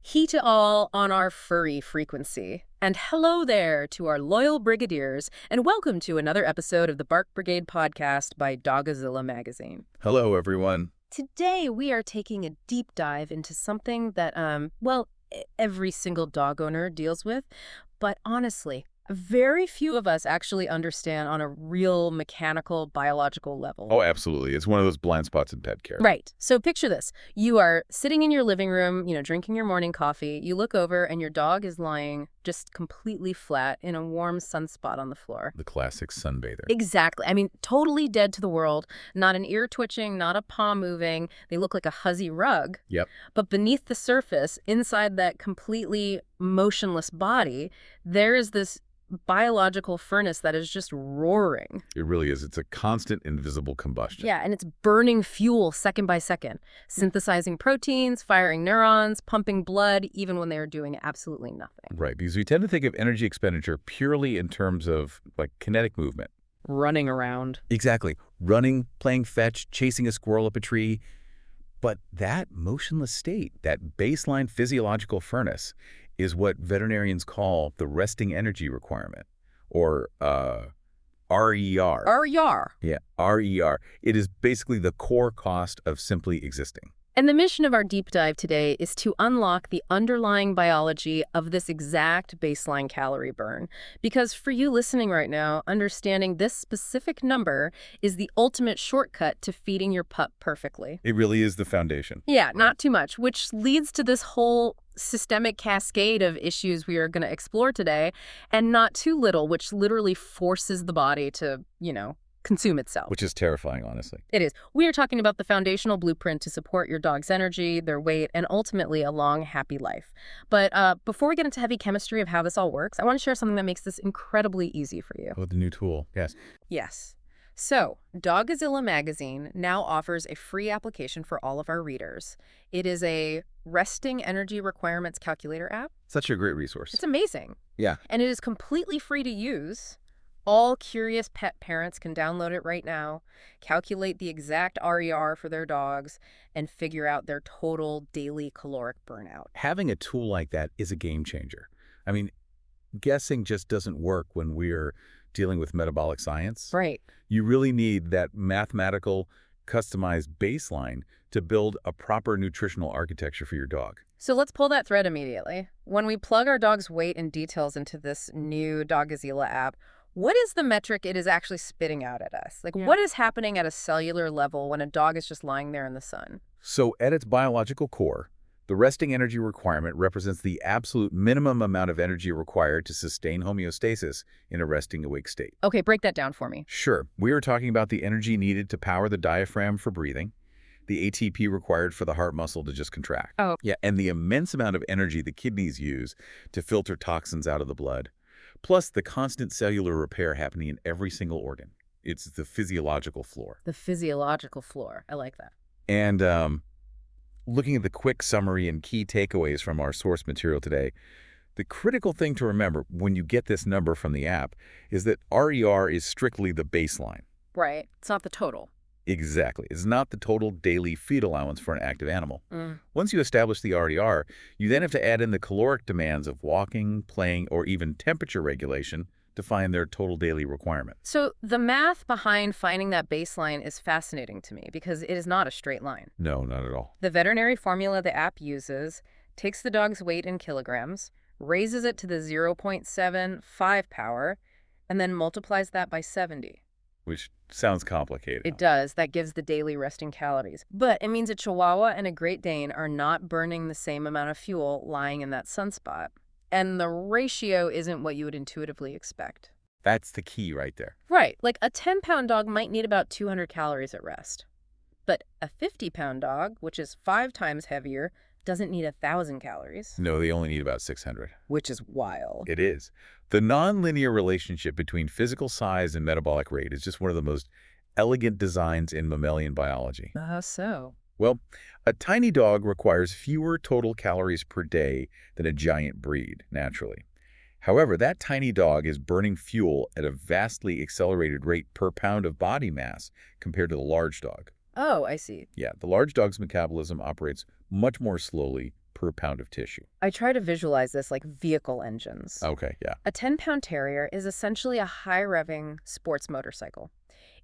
He to all on our furry frequency. And hello there to our loyal brigadiers, and welcome to another episode of the Bark Brigade podcast by Dogazilla magazine. Hello, everyone. Today, we are taking a deep dive into something that, every single dog owner deals with, but honestly, very few of us actually understand on a real mechanical, biological level. Oh, absolutely. It's one of those blind spots in pet care. Right. So picture this. You are sitting in your living room, drinking your morning coffee. You look over and your dog is lying just completely flat in a warm sunspot on the floor. The classic sunbather. Exactly. I mean, totally dead to the world. Not an ear twitching, not a paw moving. They look like a fuzzy rug. Yep. But beneath the surface, inside that completely motionless body, there is this biological furnace that is just roaring. It really is. It's a constant invisible combustion. Yeah, and it's burning fuel second by second, synthesizing proteins, firing neurons, pumping blood, even when they are doing absolutely nothing. Right, because we tend to think of energy expenditure purely in terms of, like, kinetic movement. Running around. Exactly. Running, playing fetch, chasing a squirrel up a tree. But that motionless state, that baseline physiological furnace, is what veterinarians call the resting energy requirement, or RER. RER. Yeah, RER. It is basically the core cost of simply existing. And the mission of our deep dive today is to unlock the underlying biology of this exact baseline calorie burn. Because for you listening right now, understanding this specific number is the ultimate shortcut to feeding your pup perfectly. It really is the foundation. Yeah, not too much, which leads to this whole systemic cascade of issues we are going to explore today, and not too little, which literally forces the body to, consume itself. Which is terrifying, honestly. It is. We are talking about the foundational blueprint to support your dog's energy, their weight, and ultimately a long, happy life. But before we get into heavy chemistry of how this all works, I want to share something that makes this incredibly easy for you. Oh, the new tool. Yes. Yes. So, Dogazilla magazine now offers a free application for all of our readers. It is a resting energy requirements calculator app. Such a great resource. It's amazing. Yeah. And it is completely free to use. All curious pet parents can download it right now, calculate the exact RER for their dogs, and figure out their total daily caloric burnout. Having a tool like that is a game changer. I mean, guessing just doesn't work when we're dealing with metabolic science. Right. You really need that mathematical, customized baseline to build a proper nutritional architecture for your dog. So let's pull that thread immediately. When we plug our dog's weight and details into this new Dogazilla app, what is the metric it is actually spitting out at us? What is happening at a cellular level when a dog is just lying there in the sun? So at its biological core, the resting energy requirement represents the absolute minimum amount of energy required to sustain homeostasis in a resting awake state. Okay, break that down for me. Sure. We are talking about the energy needed to power the diaphragm for breathing, the ATP required for the heart muscle to just contract. Oh. Yeah, and the immense amount of energy the kidneys use to filter toxins out of the blood, plus the constant cellular repair happening in every single organ. It's the physiological floor. The physiological floor. I like that. And looking at the quick summary and key takeaways from our source material today, the critical thing to remember when you get this number from the app is that RER is strictly the baseline. Right. It's not the total. Exactly. It's not the total daily feed allowance for an active animal. Once you establish the RER, you then have to add in the caloric demands of walking, playing, or even temperature regulation to find their total daily requirement. So the math behind finding that baseline is fascinating to me because it is not a straight line. No, not at all. The veterinary formula the app takes the dog's weight in kilograms, raises it to the 0.75 power, and then multiplies that by 70. Which sounds complicated. It does. That gives the daily resting calories. But it means a Chihuahua and a Great Dane are not burning the same amount of fuel lying in that sunspot. And the ratio isn't what you would intuitively expect. That's the key right there. Right. Like a 10-pound dog might need about 200 calories at rest. But a 50-pound dog, which is 5 times heavier, doesn't need 1,000 calories. No, they only need about 600. Which is wild. It is. The nonlinear relationship between physical size and metabolic rate is just one of the most elegant designs in mammalian biology. How so? Well, a tiny dog requires fewer total calories per day than a giant breed, naturally. However, that tiny dog is burning fuel at a vastly accelerated rate per pound of body mass compared to the large dog. Oh, I see. Yeah, the large dog's metabolism operates much more slowly per pound of tissue. I try to visualize this like vehicle engines. Okay, yeah. A 10-pound terrier is essentially a high-revving sports motorcycle.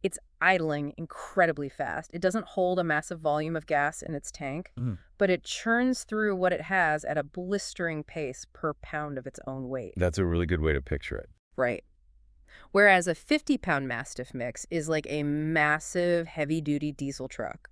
It's idling incredibly fast. It doesn't hold a massive volume of gas in its tank, Mm. but it churns through what it has at a blistering pace per pound of its own weight. That's a really good way to picture it. Right. Whereas a 50-pound Mastiff mix is like a massive, heavy-duty diesel truck.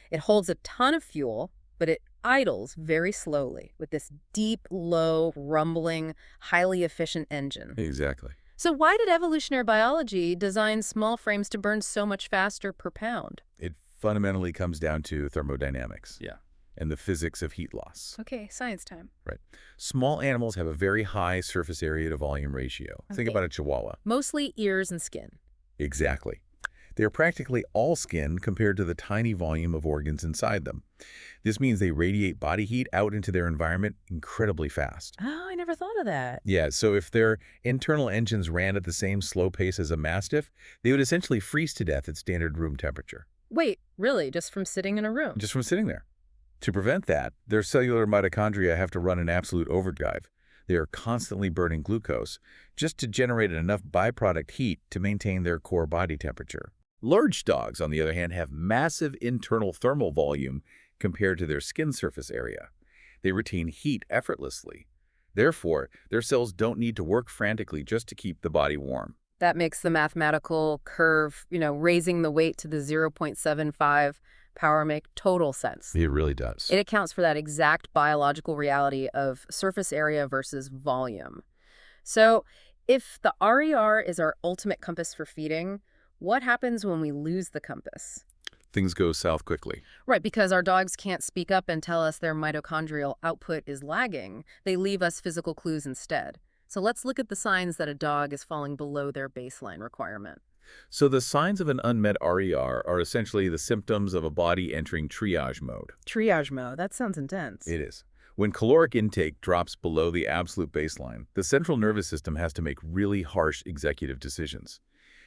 It holds a ton of fuel, but it idles very slowly with this deep, low, rumbling, highly efficient engine. Exactly. So why did evolutionary biology design small frames to burn so much faster per pound? It fundamentally comes down to thermodynamics. Yeah. And the physics of heat loss. Okay, science time. Right. Small animals have a very high surface area to volume ratio. Think Okay. about a chihuahua. Mostly ears and skin. Exactly. They are practically all skin compared to the tiny volume of organs inside them. This means they radiate body heat out into their environment incredibly fast. Oh, I never thought of that. Yeah, so if their internal engines ran at the same slow pace as a Mastiff, they would essentially freeze to death at standard room temperature, Wait, really? Just from sitting in a room? just from sitting there. To prevent that, their cellular mitochondria have to run an absolute overdrive. They are constantly burning glucose just to generate enough byproduct heat to maintain their core body temperature. Large dogs, on the other hand, have massive internal thermal volume compared to their skin surface area. They retain heat effortlessly. Therefore, their cells don't need to work frantically just to keep the body warm. That makes the mathematical curve, raising the weight to the 0.75 power make total sense. It really does. It accounts for that exact biological reality of surface area versus volume. So if the RER is our ultimate compass for feeding, what happens when we lose the compass? Things go south quickly. Right, because our dogs can't speak up and tell us their mitochondrial output is lagging. They leave us physical clues instead. So let's look at the signs that a dog is falling below their baseline requirement. So the signs of an unmet RER are essentially the symptoms of a body entering triage mode. Triage mode, that sounds intense. It is. When caloric intake drops below the absolute baseline, the central nervous system has to make really harsh executive decisions.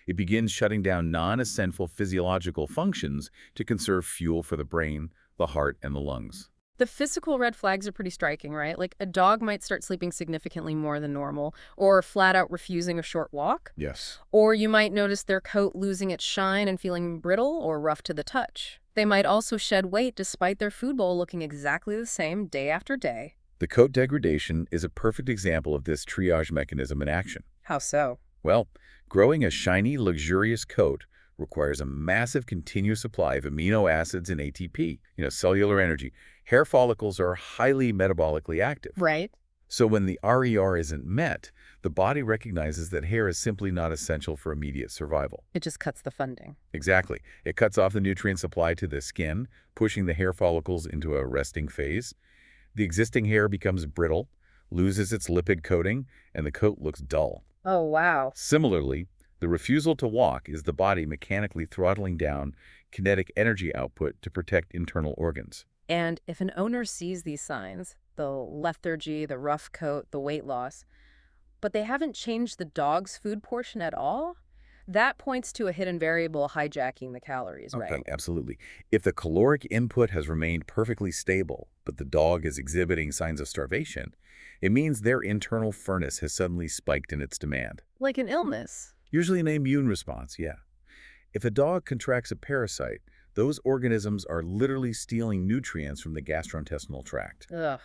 It begins shutting down non-essential physiological functions to conserve fuel for the brain, the heart, and the lungs. The physical red flags are pretty striking, right? Like a dog might start sleeping significantly more than normal, or flat out refusing a short walk. Yes. Or you might notice their coat losing its shine and feeling brittle or rough to the touch. They might also shed weight despite their food bowl looking exactly the same day after day. The coat degradation is a perfect example of this triage mechanism in action. How so? Well, growing a shiny, luxurious coat requires a massive continuous supply of amino acids and ATP, cellular energy. Hair follicles are highly metabolically active. Right. So when the RER isn't met, the body recognizes that hair is simply not essential for immediate survival. It just cuts the funding. Exactly. It cuts off the nutrient supply to the skin, pushing the hair follicles into a resting phase. The existing hair becomes brittle, loses its lipid coating, and the coat looks dull. Oh, wow. Similarly, the refusal to walk is the body mechanically throttling down kinetic energy output to protect internal organs. And if an owner sees these signs, the lethargy, the rough coat, the weight loss, but they haven't changed the dog's food portion at all, that points to a hidden variable hijacking the calories, right? Okay, absolutely. If the caloric input has remained perfectly stable, but the dog is exhibiting signs of starvation, it means their internal furnace has suddenly spiked in its demand. Like an illness. Usually an immune response, yeah. If a dog contracts a parasite, those organisms are literally stealing nutrients from the gastrointestinal tract. Ugh,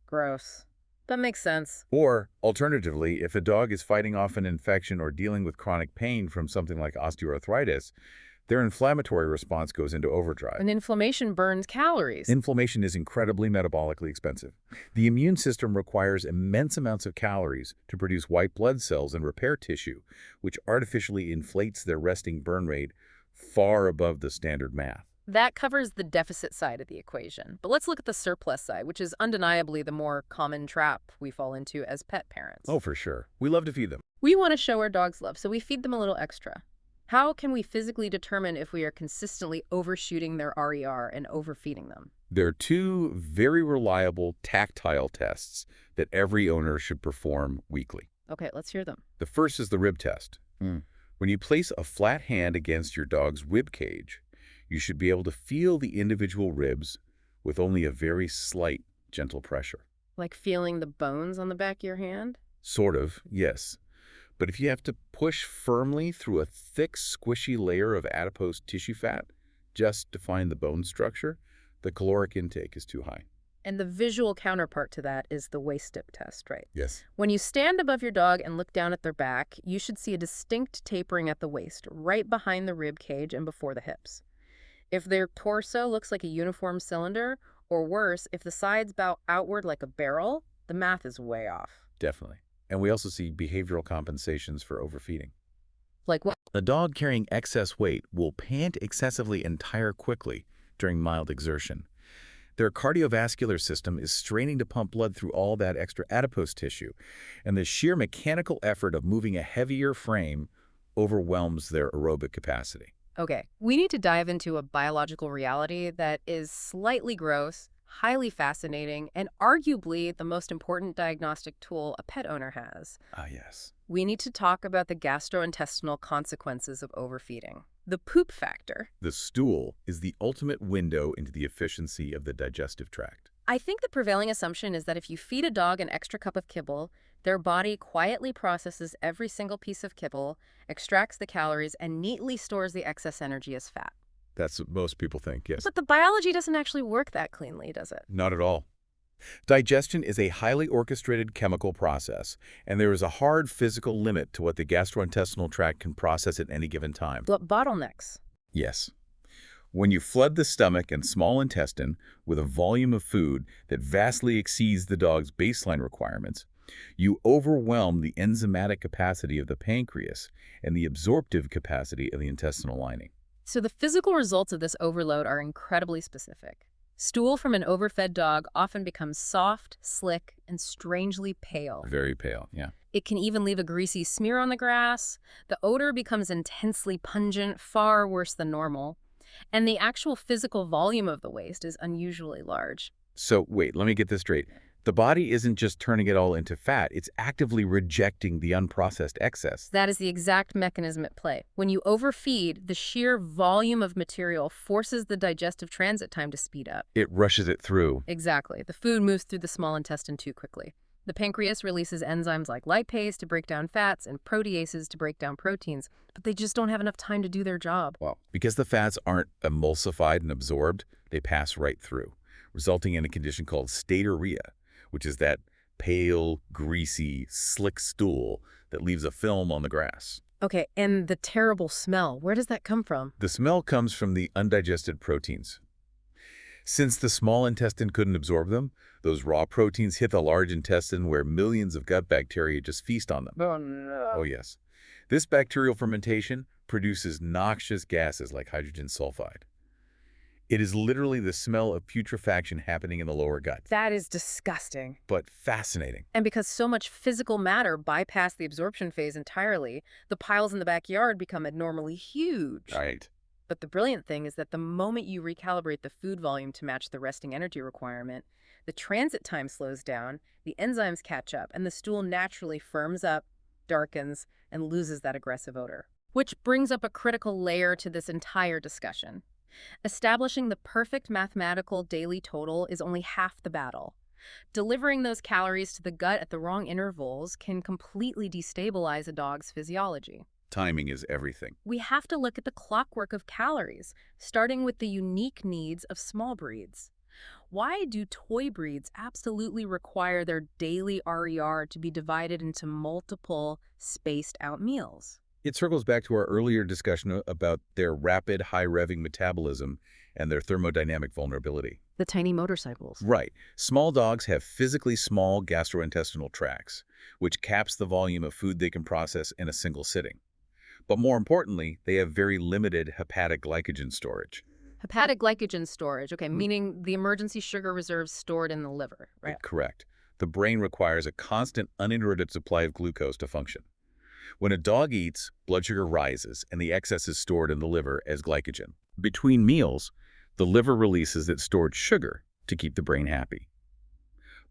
gross. That makes sense. Or, alternatively, if a dog is fighting off an infection or dealing with chronic pain from something like osteoarthritis, their inflammatory response goes into overdrive. And inflammation burns calories. Inflammation is incredibly metabolically expensive. The immune system requires immense amounts of calories to produce white blood cells and repair tissue, which artificially inflates their resting burn rate far above the standard math. That covers the deficit side of the equation. But let's look at the surplus side, which is undeniably the more common trap we fall into as pet parents. Oh, for sure. We love to feed them. We want to show our dogs love, so we feed them a little extra. How can we physically determine if we are consistently overshooting their RER and overfeeding them? There are two very reliable tactile tests that every owner should perform weekly. Okay, let's hear them. The first is the rib test. When you place a flat hand against your dog's rib cage, you should be able to feel the individual ribs with only a very slight gentle pressure. Like feeling the bones on the back of your hand? Sort of, yes. But if you have to push firmly through a thick, squishy layer of adipose tissue fat just to find the bone structure, the caloric intake is too high. And the visual counterpart to that is the waist dip test, right? Yes. When you stand above your dog and look down at their back, you should see a distinct tapering at the waist, right behind the rib cage and before the hips. If their torso looks like a uniform cylinder, or worse, if the sides bow outward like a barrel, the math is way off. Definitely. And we also see behavioral compensations for overfeeding. Like what? A dog carrying excess weight will pant excessively and tire quickly during mild exertion. Their cardiovascular system is straining to pump blood through all that extra adipose tissue, and the sheer mechanical effort of moving a heavier frame overwhelms their aerobic capacity. Okay, we need to dive into a biological reality that is slightly gross, highly fascinating, and arguably the most important diagnostic tool a pet owner has. Ah, yes. We need to talk about the gastrointestinal consequences of overfeeding. The poop factor. The stool is the ultimate window into the efficiency of the digestive tract. I think the prevailing assumption is that if you feed a dog an extra cup of kibble, their body quietly processes every single piece of kibble, extracts the calories, and neatly stores the excess energy as fat. That's what most people think, yes. But the biology doesn't actually work that cleanly, does it? Not at all. Digestion is a highly orchestrated chemical process, and there is a hard physical limit to what the gastrointestinal tract can process at any given time. What bottlenecks? Yes. When you flood the stomach and small intestine with a volume of food that vastly exceeds the dog's baseline requirements, you overwhelm the enzymatic capacity of the pancreas and the absorptive capacity of the intestinal lining. So the physical results of this overload are incredibly specific. Stool from an overfed dog often becomes soft, slick, and strangely pale. Very pale, yeah. It can even leave a greasy smear on the grass. The odor becomes intensely pungent, far worse than normal. And the actual physical volume of the waste is unusually large. So wait, let me get this straight. The body isn't just turning it all into fat, it's actively rejecting the unprocessed excess. That is the exact mechanism at play. When you overfeed, the sheer volume of material forces the digestive transit time to speed up. It rushes it through. Exactly. The food moves through the small intestine too quickly. The pancreas releases enzymes like lipase to break down fats and proteases to break down proteins, but they just don't have enough time to do their job. Wow. Because the fats aren't emulsified and absorbed, they pass right through, resulting in a condition called steatorrhea, which is that pale, greasy, slick stool that leaves a film on the grass. Okay, and the terrible smell, where does that come from? The smell comes from the undigested proteins. Since the small intestine couldn't absorb them, those raw proteins hit the large intestine where millions of gut bacteria just feast on them. Oh, no. Oh, yes. This bacterial fermentation produces noxious gases like hydrogen sulfide. It is literally the smell of putrefaction happening in the lower gut, That is disgusting. but fascinating. And because so much physical matter bypassed the absorption phase entirely, the piles in the backyard become abnormally huge. Right. But the brilliant thing is that the moment you recalibrate the food volume to match the resting energy requirement, the transit time slows down, the enzymes catch up, and the stool naturally firms up, darkens, and loses that aggressive odor. Which brings up a critical layer to this entire discussion. Establishing the perfect mathematical daily total is only half the battle. Delivering those calories to the gut at the wrong intervals can completely destabilize a dog's physiology. Timing is everything. We have to look at the clockwork of calories, starting with the unique needs of small breeds. Why do toy breeds absolutely require their daily RER to be divided into multiple, spaced-out meals? It circles back to our earlier discussion about their rapid, high-revving metabolism and their thermodynamic vulnerability. The tiny motorcycles. Right. Small dogs have physically small gastrointestinal tracts, which caps the volume of food they can process in a single sitting. But more importantly, they have very limited hepatic glycogen storage. Hepatic glycogen storage, okay, meaning the emergency sugar reserves stored in the liver, right? Correct. The brain requires a constant, uninterrupted supply of glucose to function. When a dog eats, blood sugar rises, and the excess is stored in the liver as glycogen. Between meals, the liver releases its stored sugar to keep the brain happy.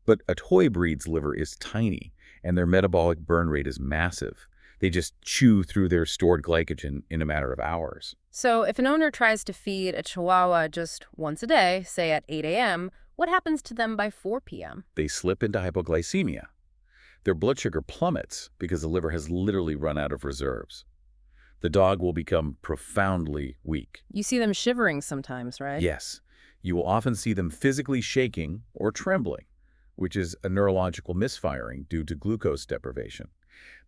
But a toy breed's liver is tiny, and their metabolic burn rate is massive. They just chew through their stored glycogen in a matter of hours. So if an owner tries to feed a Chihuahua just once a day, say at 8 a.m., What happens to them by 4 p.m.? They slip into hypoglycemia. Their blood sugar plummets because the liver has literally run out of reserves. The dog will become profoundly weak. You see them shivering sometimes, right? Yes, you will often see them physically shaking or trembling, which is a neurological misfiring due to glucose deprivation.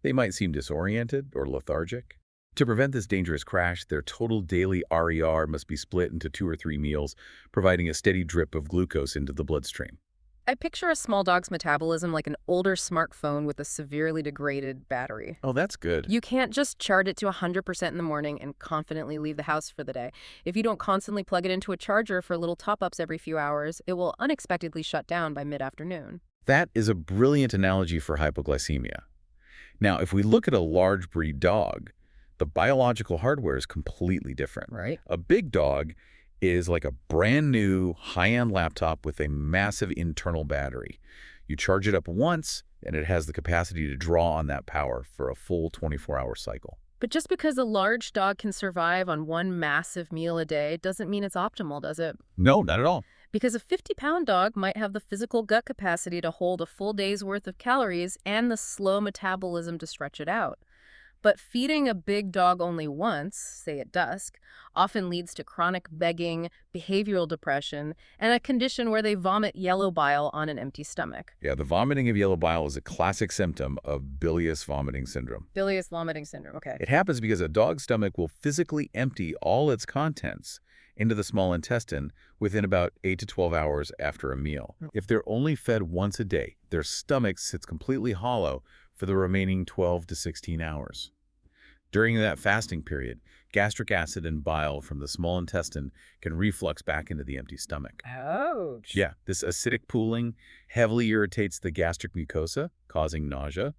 They might seem disoriented or lethargic. To prevent this dangerous crash, their total daily RER must be split into 2 or 3 meals, providing a steady drip of glucose into the bloodstream. I picture a small dog's metabolism like an older smartphone with a severely degraded battery. Oh, that's good. You can't just charge it to 100% in the morning and confidently leave the house for the day. If you don't constantly plug it into a charger for little top-ups every few hours, it will unexpectedly shut down by mid-afternoon. That is a brilliant analogy for hypoglycemia. Now, if we look at a large breed dog, the biological hardware is completely different. Right. A big dog is like a brand new high-end laptop with a massive internal battery. You charge it up once, and it has the capacity to draw on that power for a full 24-hour cycle. But just because a large dog can survive on one massive meal a day doesn't mean it's optimal, does it? No, not at all. Because a 50-pound dog might have the physical gut capacity to hold a full day's worth of calories and the slow metabolism to stretch it out. But feeding a big dog only once, say at dusk, often leads to chronic begging, behavioral depression, and a condition where they vomit yellow bile on an empty stomach. Yeah, the vomiting of yellow bile is a classic symptom of bilious vomiting syndrome. Bilious vomiting syndrome, okay. It happens because a dog's stomach will physically empty all its contents into the small intestine within about 8 to 12 hours after a meal. If they're only fed once a day, their stomach sits completely hollow for the remaining 12 to 16 hours. During that fasting period, gastric acid and bile from the small intestine can reflux back into the empty stomach. Ouch. Yeah, this acidic pooling heavily irritates the gastric mucosa, causing nausea.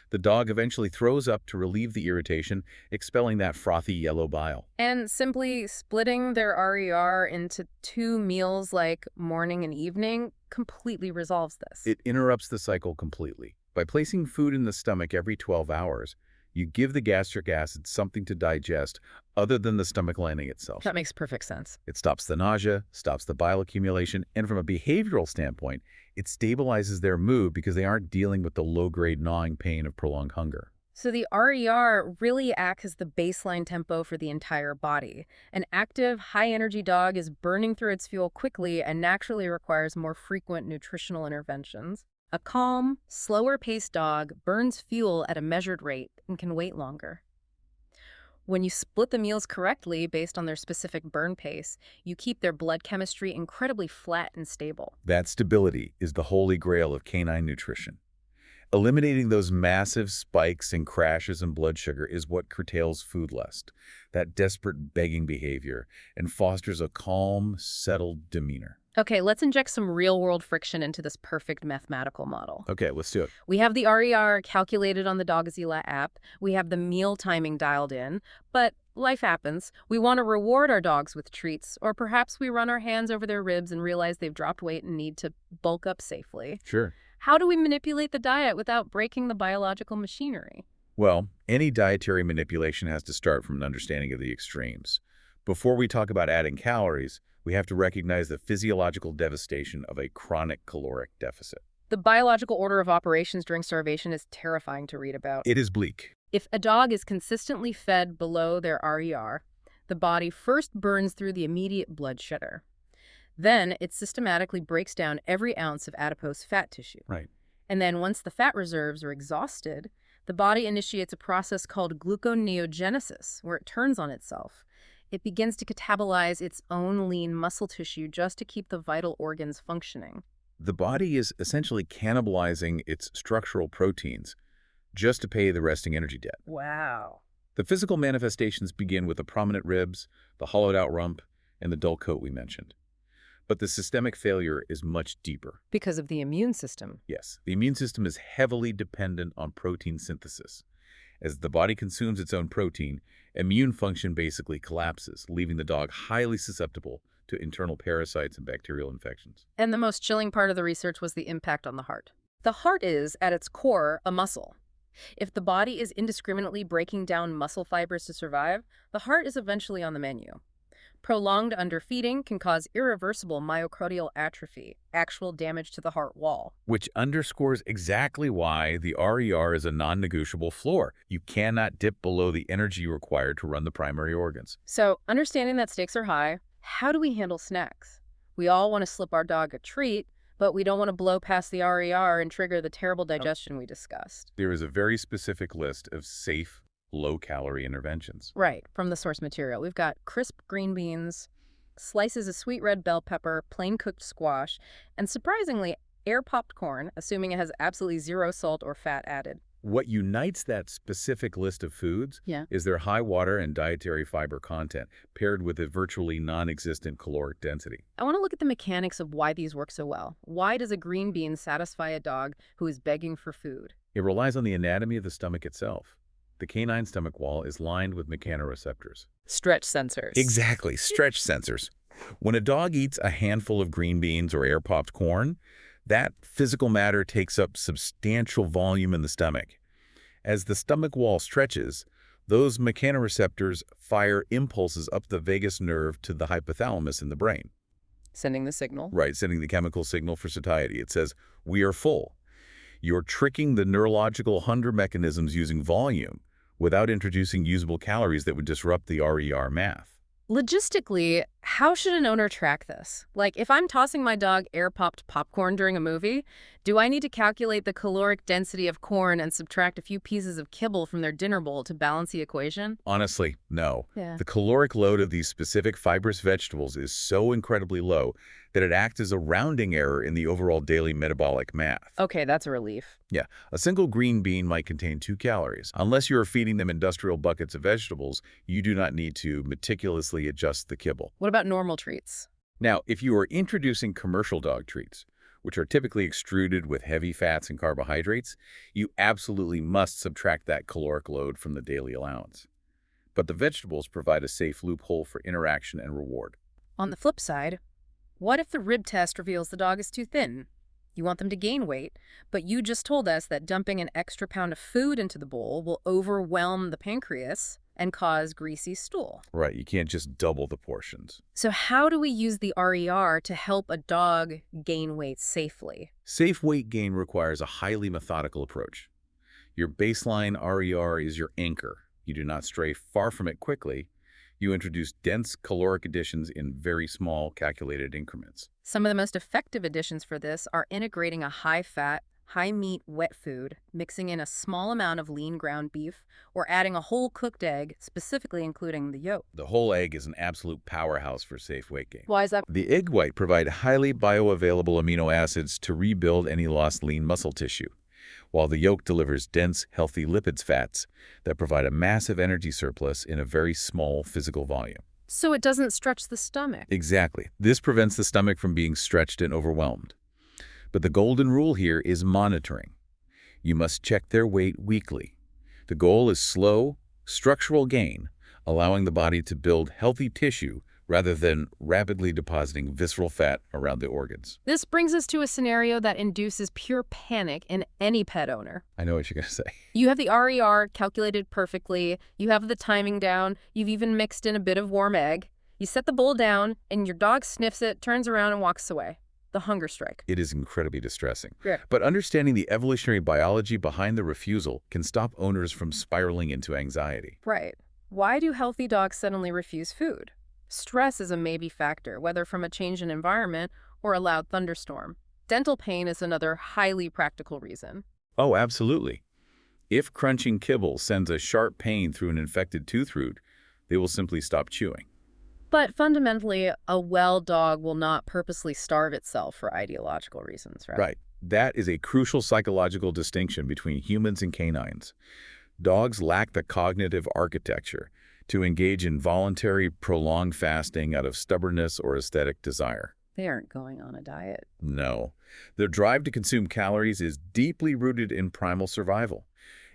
The dog eventually throws up to relieve the irritation, expelling that frothy yellow bile. And simply splitting their RER into 2 meals like morning and evening completely resolves this. It interrupts the cycle completely. By placing food in the stomach every 12 hours, you give the gastric acid something to digest other than the stomach lining itself. That makes perfect sense. It stops the nausea, stops the bile accumulation, and from a behavioral standpoint, it stabilizes their mood because they aren't dealing with the low-grade gnawing pain of prolonged hunger. So the RER really acts as the baseline tempo for the entire body. An active, high-energy dog is burning through its fuel quickly and naturally requires more frequent nutritional interventions. A calm, slower-paced dog burns fuel at a measured rate and can wait longer. When you split the meals correctly based on their specific burn pace, you keep their blood chemistry incredibly flat and stable. That stability is the holy grail of canine nutrition. Eliminating those massive spikes and crashes in blood sugar is what curtails food lust, that desperate begging behavior, and fosters a calm, settled demeanor. Okay, let's inject some real-world friction into this perfect mathematical model. Okay, let's do it. We have the RER calculated on the Dogzilla app. We have the meal timing dialed in. But life happens. We want to reward our dogs with treats, or perhaps we run our hands over their ribs and realize they've dropped weight and need to bulk up safely. Sure. How do we manipulate the diet without breaking the biological machinery? Well, any dietary manipulation has to start from an understanding of the extremes. Before we talk about adding calories, we have to recognize the physiological devastation of a chronic caloric deficit. The biological order of operations during starvation is terrifying to read about. It is bleak. If a dog is consistently fed below their RER, the body first burns through the immediate blood sugar. Then it systematically breaks down every ounce of adipose fat tissue. Right. And then once the fat reserves are exhausted, the body initiates a process called gluconeogenesis, where it turns on itself. It begins to catabolize its own lean muscle tissue just to keep the vital organs functioning. The body is essentially cannibalizing its structural proteins just to pay the resting energy debt. Wow. The physical manifestations begin with the prominent ribs, the hollowed-out rump, and the dull coat we mentioned. But the systemic failure is much deeper. Because of the immune system. Yes, the immune system is heavily dependent on protein synthesis. As the body consumes its own protein, immune function basically collapses, leaving the dog highly susceptible to internal parasites and bacterial infections. And the most chilling part of the research was the impact on the heart. The heart is, at its core, a muscle. If the body is indiscriminately breaking down muscle fibers to survive, the heart is eventually on the menu. Prolonged underfeeding can cause irreversible myocardial atrophy, actual damage to the heart wall. Which underscores exactly why the RER is a non-negotiable floor. You cannot dip below the energy required to run the primary organs. So, understanding that stakes are high, how do we handle snacks? We all want to slip our dog a treat, but we don't want to blow past the RER and trigger the terrible digestion we discussed. There is a very specific list of safe, low-calorie interventions. Right, from the source material. We've got crisp green beans, slices of sweet red bell pepper, plain cooked squash, and surprisingly, air-popped corn, assuming it has absolutely zero salt or fat added. What unites that specific list of foods Yeah. is their high water and dietary fiber content, paired with a virtually non-existent caloric density. I want to look at the mechanics of why these work so well. Why does a green bean satisfy a dog who is begging for food? It relies on the anatomy of the stomach itself. The canine stomach wall is lined with mechanoreceptors. Stretch sensors. Exactly, stretch sensors. When a dog eats a handful of green beans or air-popped corn, that physical matter takes up substantial volume in the stomach. As the stomach wall stretches, those mechanoreceptors fire impulses up the vagus nerve to the hypothalamus in the brain. Sending the signal. Right, sending the chemical signal for satiety. It says, "We are full." You're tricking the neurological hunger mechanisms using volume without introducing usable calories that would disrupt the RER math. Logistically, how should an owner track this? Like, if I'm tossing my dog air-popped popcorn during a movie, do I need to calculate the caloric density of corn and subtract a few pieces of kibble from their dinner bowl to balance the equation? Honestly, no. Yeah. The caloric load of these specific fibrous vegetables is so incredibly low that it acts as a rounding error in the overall daily metabolic math. Okay, that's a relief. Yeah, a single green bean might contain 2 calories. Unless you are feeding them industrial buckets of vegetables, you do not need to meticulously adjust the kibble. What about normal treats? Now, if you are introducing commercial dog treats, which are typically extruded with heavy fats and carbohydrates, you absolutely must subtract that caloric load from the daily allowance. But the vegetables provide a safe loophole for interaction and reward. On the flip side, what if the rib test reveals the dog is too thin? You want them to gain weight, but you just told us that dumping an extra pound of food into the bowl will overwhelm the pancreas and cause greasy stool. Right, you can't just double the portions. So how do we use the RER to help a dog gain weight safely? Safe weight gain requires a highly methodical approach. Your baseline RER is your anchor. You do not stray far from it quickly. You introduce dense caloric additions in very small, calculated increments. Some of the most effective additions for this are integrating a high-fat, high-meat wet food, mixing in a small amount of lean ground beef, or adding a whole cooked egg, specifically including the yolk. The whole egg is an absolute powerhouse for safe weight gain. Why is that? The egg white provide highly bioavailable amino acids to rebuild any lost lean muscle tissue, while the yolk delivers dense, healthy lipids fats that provide a massive energy surplus in a very small physical volume. So it doesn't stretch the stomach. Exactly. This prevents the stomach from being stretched and overwhelmed. But the golden rule here is monitoring. You must check their weight weekly. The goal is slow, structural gain, allowing the body to build healthy tissue rather than rapidly depositing visceral fat around the organs. This brings us to a scenario that induces pure panic in any pet owner. I know what you're going to say. You have the RER calculated perfectly, you have the timing down, you've even mixed in a bit of warm egg. You set the bowl down, and your dog sniffs it, turns around, and walks away. The hunger strike. It is incredibly distressing. Yeah. But understanding the evolutionary biology behind the refusal can stop owners from spiraling into anxiety. Right. Why do healthy dogs suddenly refuse food? Stress is a maybe factor, whether from a change in environment or a loud thunderstorm. Dental pain is another highly practical reason. Oh, absolutely. If crunching kibble sends a sharp pain through an infected tooth root, they will simply stop chewing. But fundamentally, a well dog will not purposely starve itself for ideological reasons, right? Right. That is a crucial psychological distinction between humans and canines. Dogs lack the cognitive architecture to engage in voluntary, prolonged fasting out of stubbornness or aesthetic desire. They aren't going on a diet. No. Their drive to consume calories is deeply rooted in primal survival.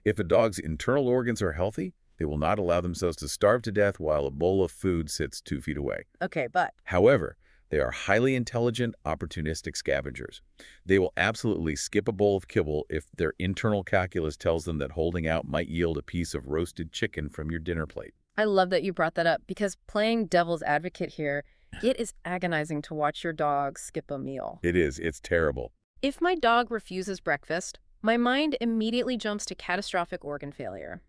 If a dog's internal organs are healthy, they will not allow themselves to starve to death while a bowl of food sits 2 feet away. Okay, but However, they are highly intelligent, opportunistic scavengers. They will absolutely skip a bowl of kibble if their internal calculus tells them that holding out might yield a piece of roasted chicken from your dinner plate. I love that you brought that up because playing devil's advocate here, it is agonizing to watch your dog skip a meal. It is. It's terrible. If my dog refuses breakfast, my mind immediately jumps to catastrophic organ failure.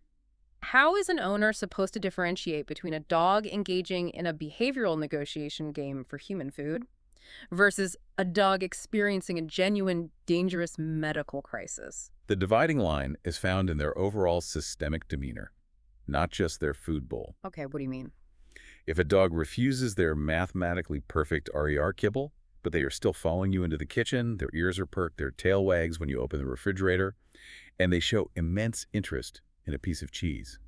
How is an owner supposed to differentiate between a dog engaging in a behavioral negotiation game for human food versus a dog experiencing a genuine, dangerous medical crisis? The dividing line is found in their overall systemic demeanor, not just their food bowl. Okay, what do you mean? If a dog refuses their mathematically perfect RER kibble, but they are still following you into the kitchen, their ears are perked, their tail wags when you open the refrigerator, and they show immense interest in a piece of cheese,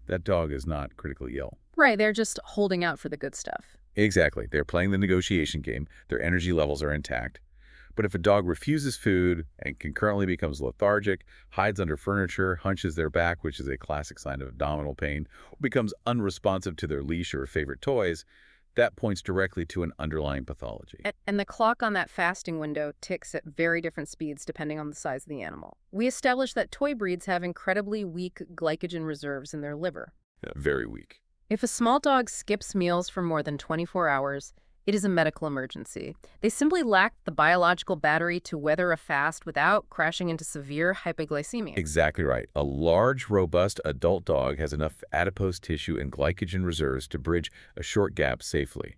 that dog is not critically ill. Right, they're just holding out for the good stuff. Exactly. They're playing the negotiation game. Their energy levels are intact. But if a dog refuses food and concurrently becomes lethargic, hides under furniture, hunches their back, which is a classic sign of abdominal pain, or becomes unresponsive to their leash or favorite toys, that points directly to an underlying pathology. And the clock on that fasting window ticks at very different speeds depending on the size of the animal. We established that toy breeds have incredibly weak glycogen reserves in their liver. Very weak. If a small dog skips meals for more than 24 hours, it is a medical emergency. They simply lack the biological battery to weather a fast without crashing into severe hypoglycemia. Exactly right. A large, robust adult dog has enough adipose tissue and glycogen reserves to bridge a short gap safely.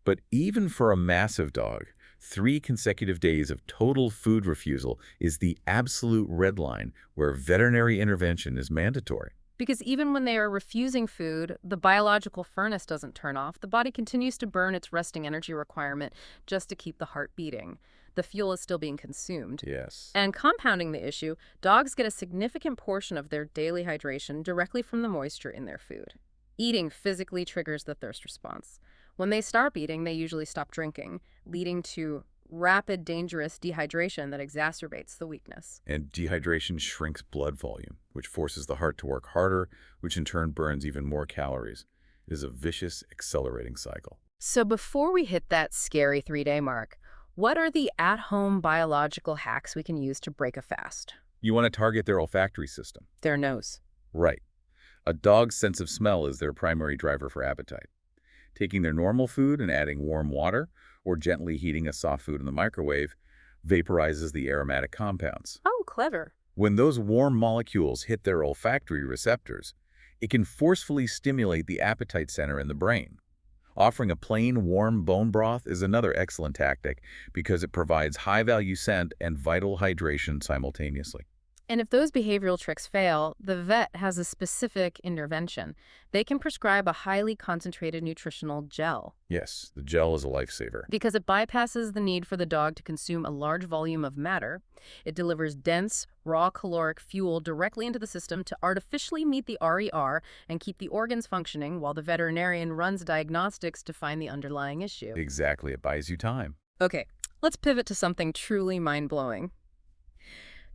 But even for a massive dog, 3 consecutive days of total food refusal is the absolute red line where veterinary intervention is mandatory. Because even when they are refusing food, the biological furnace doesn't turn off. The body continues to burn its resting energy requirement just to keep the heart beating. The fuel is still being consumed. Yes. And compounding the issue, dogs get a significant portion of their daily hydration directly from the moisture in their food. Eating physically triggers the thirst response. When they stop eating, they usually stop drinking, leading to rapid, dangerous dehydration that exacerbates the weakness. And dehydration shrinks blood volume, which forces the heart to work harder, which in turn burns even more calories. It is a vicious, accelerating cycle. So before we hit that scary 3-day mark, what are the at-home biological hacks we can use to break a fast? You want to target their olfactory system. Their nose. Right. A dog's sense of smell is their primary driver for appetite. Taking their normal food and adding warm water, or gently heating a soft food in the microwave, vaporizes the aromatic compounds. Oh, clever. When those warm molecules hit their olfactory receptors, it can forcefully stimulate the appetite center in the brain. Offering a plain, warm bone broth is another excellent tactic because it provides high-value scent and vital hydration simultaneously. And if those behavioral tricks fail, the vet has a specific intervention. They can prescribe a highly concentrated nutritional gel. Yes, the gel is a lifesaver. Because it bypasses the need for the dog to consume a large volume of matter. It delivers dense, raw caloric fuel directly into the system to artificially meet the RER and keep the organs functioning while the veterinarian runs diagnostics to find the underlying issue. Exactly, it buys you time. Okay, let's pivot to something truly mind-blowing.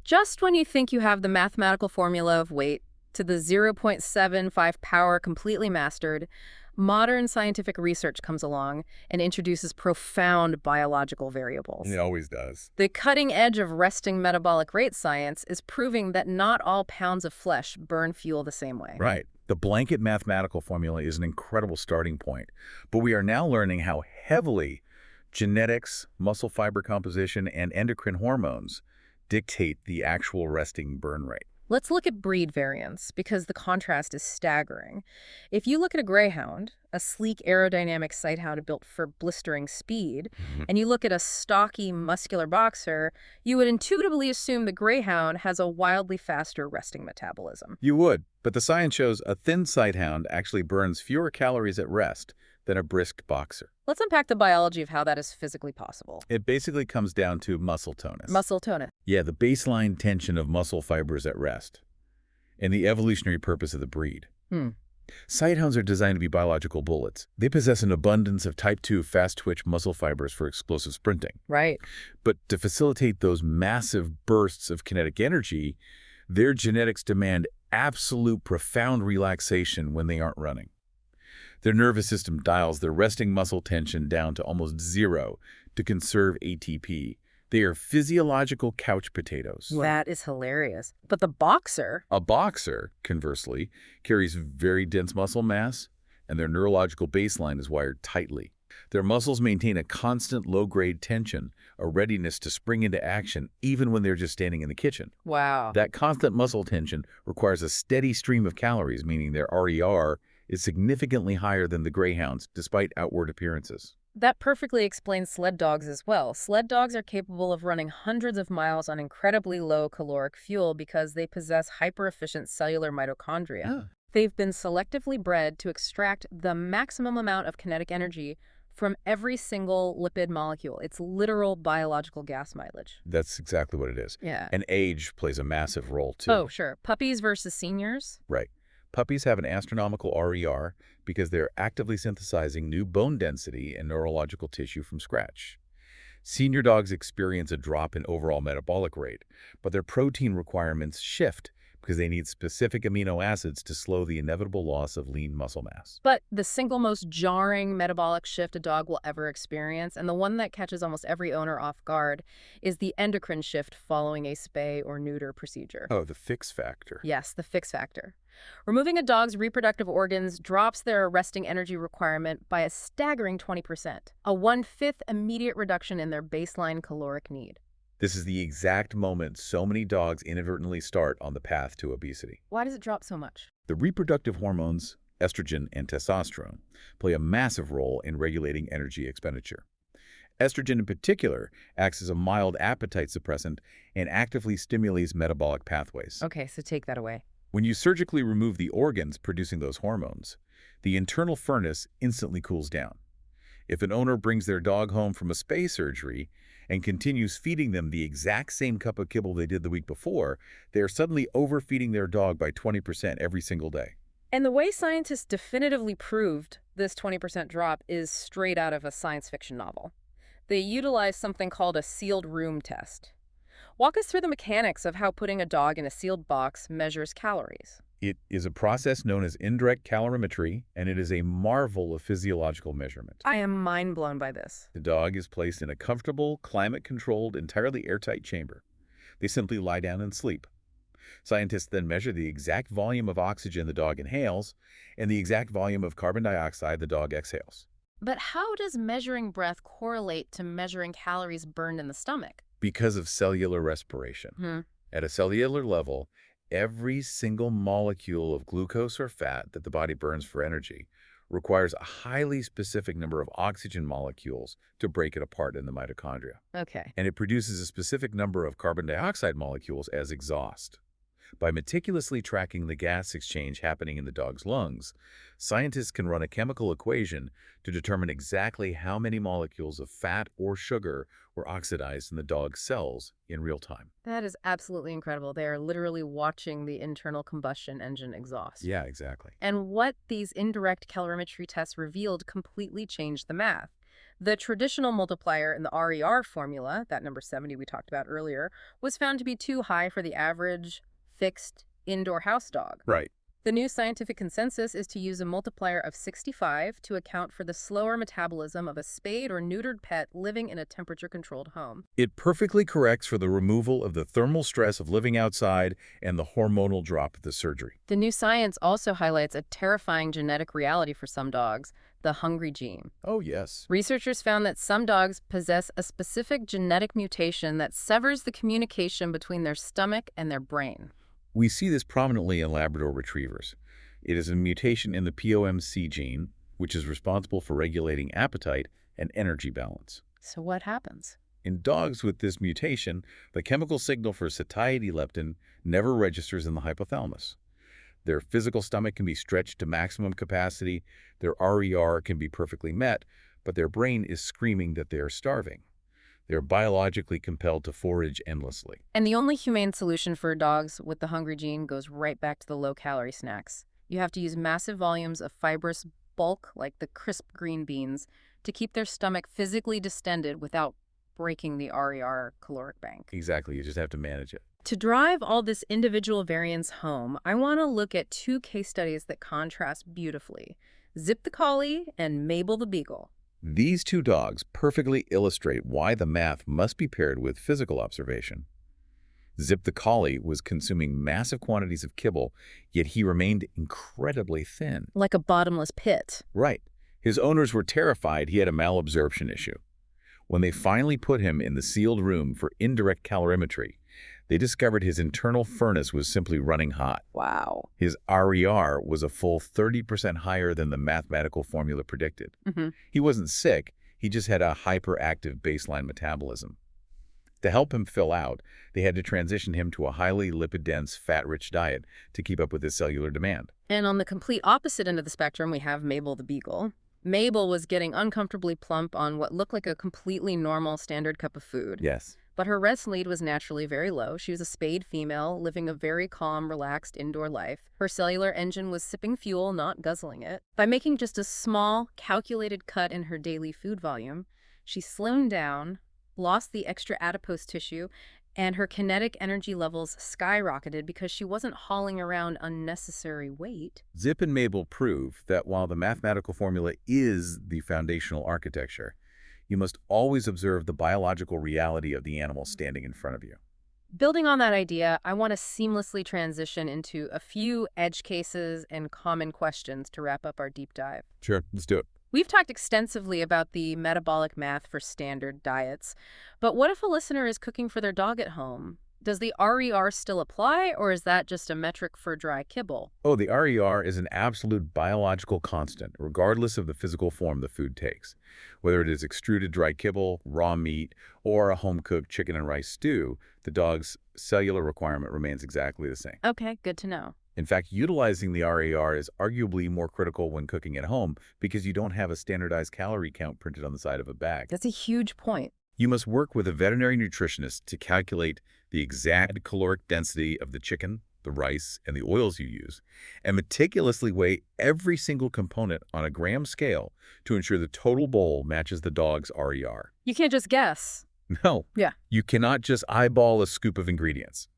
Just when you think you have the mathematical formula of weight to the 0.75 power completely mastered, modern scientific research comes along and introduces profound biological variables. It always does. The cutting edge of resting metabolic rate science is proving that not all pounds of flesh burn fuel the same way. Right. The blanket mathematical formula is an incredible starting point, but we are now learning how heavily genetics, muscle fiber composition, and endocrine hormones dictate the actual resting burn rate. Let's look at breed variance because the contrast is staggering. If you look at a greyhound, a sleek aerodynamic sighthound built for blistering speed, and you look at a stocky muscular boxer, you would intuitively assume the greyhound has a wildly faster resting metabolism. You would, but the science shows a thin sighthound actually burns fewer calories at rest than a brisk boxer. Let's unpack the biology of how that is physically possible. It basically comes down to muscle tonus. Muscle tonus. Yeah, the baseline tension of muscle fibers at rest, and the evolutionary purpose of the breed. Sighthounds are designed to be biological bullets. They possess an abundance of type 2 fast-twitch muscle fibers for explosive sprinting. Right. But to facilitate those massive bursts of kinetic energy, their genetics demand absolute profound relaxation when they aren't running. Their nervous system dials their resting muscle tension down to almost zero to conserve ATP, They are physiological couch potatoes. That is hilarious. But the boxer? A boxer, conversely, carries very dense muscle mass, and their neurological baseline is wired tightly. Their muscles maintain a constant low-grade tension, a readiness to spring into action even when they're just standing in the kitchen. Wow. That constant muscle tension requires a steady stream of calories, meaning their RER is significantly higher than the greyhounds, despite outward appearances. That perfectly explains sled dogs as well. Sled dogs are capable of running hundreds of miles on incredibly low caloric fuel because they possess hyper-efficient cellular mitochondria. Oh. They've been selectively bred to extract the maximum amount of kinetic energy from every single lipid molecule. It's literal biological gas mileage. That's exactly what it is. Yeah. And age plays a massive role, too. Oh, sure. Puppies versus seniors? Right. Puppies have an astronomical RER because they're actively synthesizing new bone density and neurological tissue from scratch. Senior dogs experience a drop in overall metabolic rate, but their protein requirements shift because they need specific amino acids to slow the inevitable loss of lean muscle mass. But the single most jarring metabolic shift a dog will ever experience, and the one that catches almost every owner off guard, is the endocrine shift following a spay or neuter procedure. Oh, the fix factor. Yes, the fix factor. Removing a dog's reproductive organs drops their resting energy requirement by a staggering 20%, a 1/5 immediate reduction in their baseline caloric need. This is the exact moment so many dogs inadvertently start on the path to obesity. Why does it drop so much? The reproductive hormones, estrogen and testosterone, play a massive role in regulating energy expenditure. Estrogen in particular acts as a mild appetite suppressant and actively stimulates metabolic pathways. Okay, so take that away. When you surgically remove the organs producing those hormones, the internal furnace instantly cools down. If an owner brings their dog home from a spay surgery and continues feeding them the exact same cup of kibble they did the week before, they are suddenly overfeeding their dog by 20% every single day. And the way scientists definitively proved this 20% drop is straight out of a science fiction novel. They utilized something called a sealed room test. Walk us through the mechanics of how putting a dog in a sealed box measures calories. It is a process known as indirect calorimetry, and it is a marvel of physiological measurement. I am mind blown by this. The dog is placed in a comfortable, climate-controlled, entirely airtight chamber. They simply lie down and sleep. Scientists then measure the exact volume of oxygen the dog inhales and the exact volume of carbon dioxide the dog exhales. But how does measuring breath correlate to measuring calories burned in the stomach? Because of cellular respiration. At a cellular level, every single molecule of glucose or fat that the body burns for energy requires a highly specific number of oxygen molecules to break it apart in the mitochondria. Okay. And it produces a specific number of carbon dioxide molecules as exhaust. By meticulously tracking the gas exchange happening in the dog's lungs, scientists can run a chemical equation to determine exactly how many molecules of fat or sugar were oxidized in the dog's cells in real time. That is absolutely incredible. They are literally watching the internal combustion engine exhaust. Yeah, exactly. And what these indirect calorimetry tests revealed completely changed the math. The traditional multiplier in the RER formula, that number 70 we talked about earlier, was found to be too high for the average fixed indoor house dog. Right. The new scientific consensus is to use a multiplier of 65 to account for the slower metabolism of a spayed or neutered pet living in a temperature-controlled home. It perfectly corrects for the removal of the thermal stress of living outside and the hormonal drop of the surgery. The new science also highlights a terrifying genetic reality for some dogs, the hungry gene. Oh, yes. Researchers found that some dogs possess a specific genetic mutation that severs the communication between their stomach and their brain. We see this prominently in Labrador retrievers. It is a mutation in the POMC gene, which is responsible for regulating appetite and energy balance. So what happens? In dogs with this mutation, the chemical signal for satiety leptin never registers in the hypothalamus. Their physical stomach can be stretched to maximum capacity, their RER can be perfectly met, but their brain is screaming that they are starving. They are biologically compelled to forage endlessly. And the only humane solution for dogs with the hungry gene goes right back to the low-calorie snacks. You have to use massive volumes of fibrous bulk, like the crisp green beans, to keep their stomach physically distended without breaking the RER caloric bank. Exactly, you just have to manage it. To drive all this individual variance home, I want to look at two case studies that contrast beautifully: Zip the Collie and Mabel the Beagle. These two dogs perfectly illustrate why the math must be paired with physical observation. Zip the collie was consuming massive quantities of kibble, yet he remained incredibly thin. Like a bottomless pit. Right. His owners were terrified he had a malabsorption issue. When they finally put him in the sealed room for indirect calorimetry, they discovered his internal furnace was simply running hot. Wow. His RER was a full 30% higher than the mathematical formula predicted. He wasn't sick, he just had a hyperactive baseline metabolism. To help him fill out, they had to transition him to a highly lipid-dense, fat-rich diet to keep up with his cellular demand. And on the complete opposite end of the spectrum, we have Mabel the beagle. Mabel was getting uncomfortably plump on what looked like a completely normal standard cup of food. Yes. But her rest lead was naturally very low. She was a spayed female, living a very calm, relaxed indoor life. Her cellular engine was sipping fuel, not guzzling it. By making just a small, calculated cut in her daily food volume, she slimmed down, lost the extra adipose tissue, and her kinetic energy levels skyrocketed because she wasn't hauling around unnecessary weight. Zip and Mabel prove that while the mathematical formula is the foundational architecture, you must always observe the biological reality of the animal standing in front of you. Building on that idea, I want to seamlessly transition into a few edge cases and common questions to wrap up our deep dive. Sure, let's do it. We've talked extensively about the metabolic math for standard diets, but what if a listener is cooking for their dog at home? Does the RER still apply, or is that just a metric for dry kibble? Oh, the RER is an absolute biological constant, regardless of the physical form the food takes. Whether it is extruded dry kibble, raw meat, or a home-cooked chicken and rice stew, the dog's cellular requirement remains exactly the same. Okay, good to know. In fact, utilizing the RER is arguably more critical when cooking at home because you don't have a standardized calorie count printed on the side of a bag. That's a huge point. You must work with a veterinary nutritionist to calculate the exact caloric density of the chicken, the rice, and the oils you use, and meticulously weigh every single component on a gram scale to ensure the total bowl matches the dog's RER. You can't just guess. No. Yeah. You cannot just eyeball a scoop of ingredients.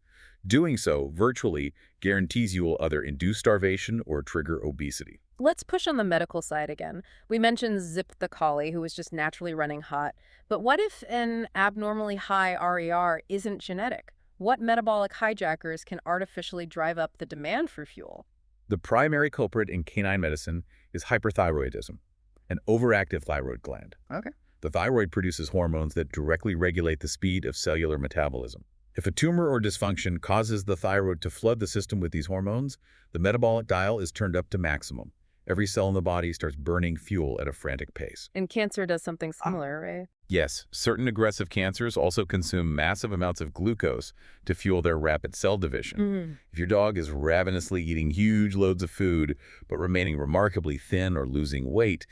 Doing so virtually guarantees you will either induce starvation or trigger obesity. Let's push on the medical side again. We mentioned Zip the collie, who was just naturally running hot. But what if an abnormally high RER isn't genetic? What metabolic hijackers can artificially drive up the demand for fuel? The primary culprit in canine medicine is hyperthyroidism, an overactive thyroid gland. Okay. The thyroid produces hormones that directly regulate the speed of cellular metabolism. If a tumor or dysfunction causes the thyroid to flood the system with these hormones, the metabolic dial is turned up to maximum. Every cell in the body starts burning fuel at a frantic pace. And cancer does something similar, right? Yes, certain aggressive cancers also consume massive amounts of glucose to fuel their rapid cell division. If your dog is ravenously eating huge loads of food but remaining remarkably thin or losing weight,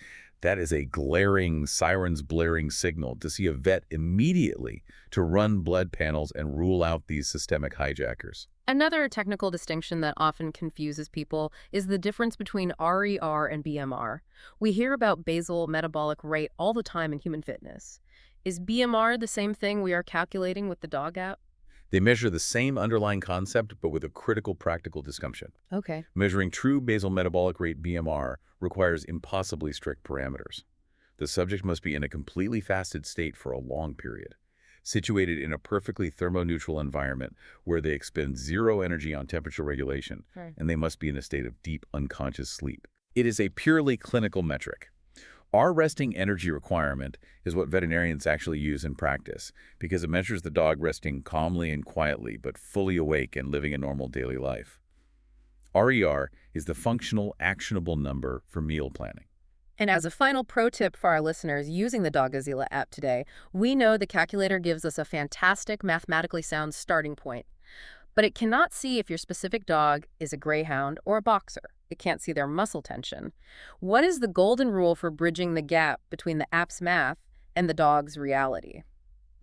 that is a glaring, sirens blaring signal to see a vet immediately to run blood panels and rule out these systemic hijackers. Another technical distinction that often confuses people is the difference between RER and BMR. We hear about basal metabolic rate all the time in human fitness. Is BMR the same thing we are calculating with the dog app? They measure the same underlying concept, but with a critical practical distinction. Okay. Measuring true basal metabolic rate BMR requires impossibly strict parameters. The subject must be in a completely fasted state for a long period, situated in a perfectly thermoneutral environment where they expend zero energy on temperature regulation, and they must be in a state of deep unconscious sleep. It is a purely clinical metric. Our resting energy requirement is what veterinarians actually use in practice because it measures the dog resting calmly and quietly but fully awake and living a normal daily life. RER is the functional, actionable number for meal planning. And as a final pro tip for our listeners using the Dogzilla app today, we know the calculator gives us a fantastic, mathematically sound starting point. But it cannot see if your specific dog is a greyhound or a boxer. It can't see their muscle tension. What is the golden rule for bridging the gap between the app's math and the dog's reality?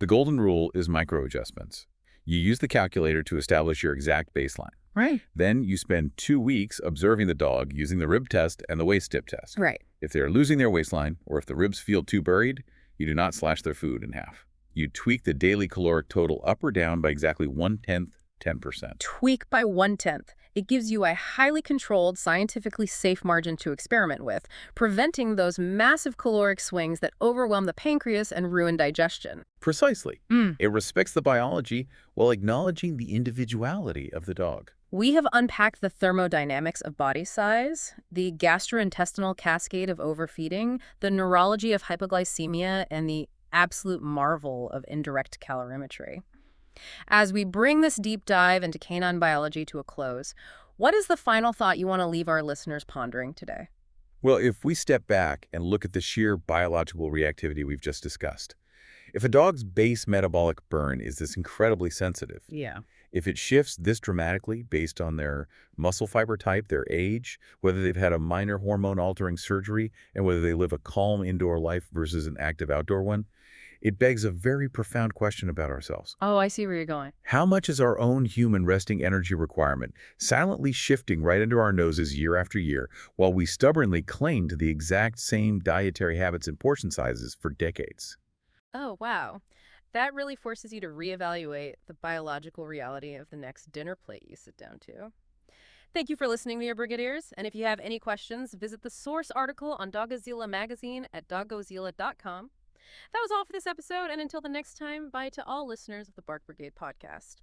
The golden rule is micro-adjustments. You use the calculator to establish your exact baseline. Right. Then you spend 2 weeks observing the dog using the rib test and the waist dip test. Right. If they are losing their waistline or if the ribs feel too buried, you do not slash their food in half. You tweak the daily caloric total up or down by exactly 1/10 10%. Tweak by 1/10. It gives you a highly controlled, scientifically safe margin to experiment with, preventing those massive caloric swings that overwhelm the pancreas and ruin digestion. Precisely. Mm. It respects the biology while acknowledging the individuality of the dog. We have unpacked the thermodynamics of body size, the gastrointestinal cascade of overfeeding, the neurology of hypoglycemia, and the absolute marvel of indirect calorimetry. As we bring this deep dive into canine biology to a close, what is the final thought you want to leave our listeners pondering today? Well, if we step back and look at the sheer biological reactivity we've just discussed, if a dog's base metabolic burn is this incredibly sensitive, Yeah. if it shifts this dramatically based on their muscle fiber type, their age, whether they've had a minor hormone-altering surgery, and whether they live a calm indoor life versus an active outdoor one, it begs a very profound question about ourselves. Oh, I see where you're going. How much is our own human resting energy requirement silently shifting right under our noses year after year while we stubbornly cling to the exact same dietary habits and portion sizes for decades? Oh, wow. That really forces you to reevaluate the biological reality of the next dinner plate you sit down to. Thank you for listening to your Brigadiers, and if you have any questions, visit the source article on Doggozilla magazine at doggozilla.com. That was all for this episode, and until the next time, bye to all listeners of the Bark Brigade podcast.